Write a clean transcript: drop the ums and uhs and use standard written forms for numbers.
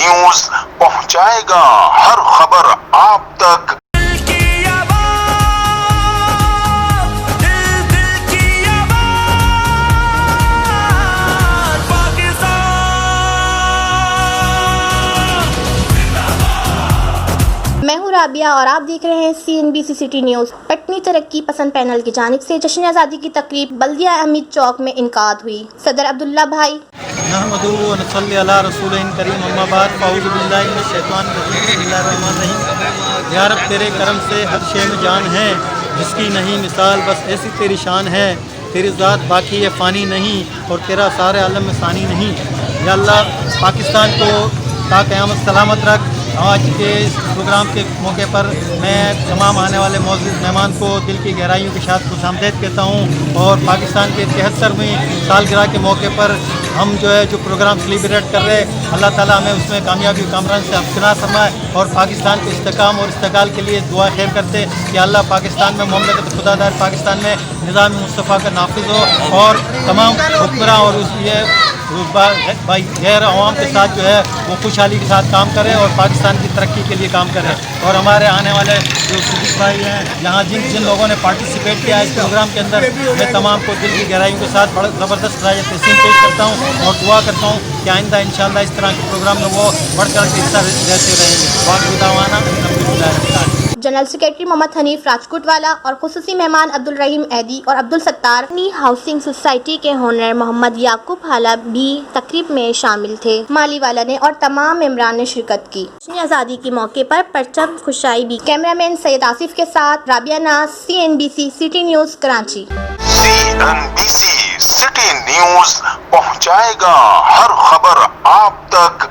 News پہنچائے گا ہر خبر آپ تک۔ میں ہوں رابعہ اور آپ دیکھ رہے ہیں CNBC سٹی نیوز۔ پٹنی ترقی پسند پینل کی جانب سے جشن آزادی کی تقریب بلدیہ حمید چوک میں انعقاد ہوئی۔ صدر عبداللہ بھائی نحمدہ و نصلی علی رسول کریم، اما بعد، اعوذ باللہ من الشیطان الرجیم، بسم اللہ الرحمن الرحیم۔ یا رب تیرے کرم سے ہر شے میں جان ہے، جس کی نہیں مثال، بس ایسی تیری شان ہے، تیری ذات باقی ہے فانی نہیں، اور تیرا سارے عالم میں ثانی نہیں۔ یا اللہ پاکستان کو تا قیامت سلامت رکھ۔ آج کے اس پروگرام کے موقع پر میں تمام آنے والے معزز مہمان کو دل کی گہرائیوں کے ساتھ خوش آمدید کہتا ہوں، اور پاکستان کے 73ویں سالگرہ کے موقع پر ہم جو پروگرام سیلیبریٹ کر رہے، اللہ تعالیٰ ہمیں اس میں کامیابی کامران سے ہمکنار فرمائے، اور پاکستان کے استحکام اور استقلال کے لیے دعا خیر کرتے کہ اللہ پاکستان میں مملکت خدا دار پاکستان میں نظام مصطفیٰ کا نافذ ہو، اور تمام حکمراں اور اس لیے غیر عوام کے ساتھ وہ خوشحالی کے ساتھ کام کرے اور پاکستان کی ترقی کے لیے کام کرے۔ اور ہمارے آنے والے جو صدیق بھائی ہیں یہاں جن لوگوں نے پارٹیسپیٹ کیا اس پروگرام کے اندر، میں تمام کو دل کی گہرائیوں کے ساتھ بڑا زبردست خراج تحسین پیش کرتا ہوں، اور دعا کرتا ہوں کہ آئندہ انشاءاللہ اس طرح کے پروگرام میں وہ بڑھ کر کے حصہ لیتے رہیں گے۔ واقعی دعوانا الحمدللہ رب العالمین۔ جنرل سیکرٹری محمد حنیف راجکوٹ والا اور خصوصی مہمان عبدالرحیم ایدی اور عبدالستار اپنی ہاؤسنگ سوسائٹی کے ہونر محمد یعقوب حالہ بھی تقریب میں شامل تھے۔ مالی والا نے اور تمام ممبران نے شرکت کی۔ جشن آزادی کے موقع پر پرچم کشائی بھی۔ کیمرہ مین سید آصف کے ساتھ رابعہ ناز، CNBC city news Karachi. CNBC city news پہنچائے گا ہر خبر آپ تک۔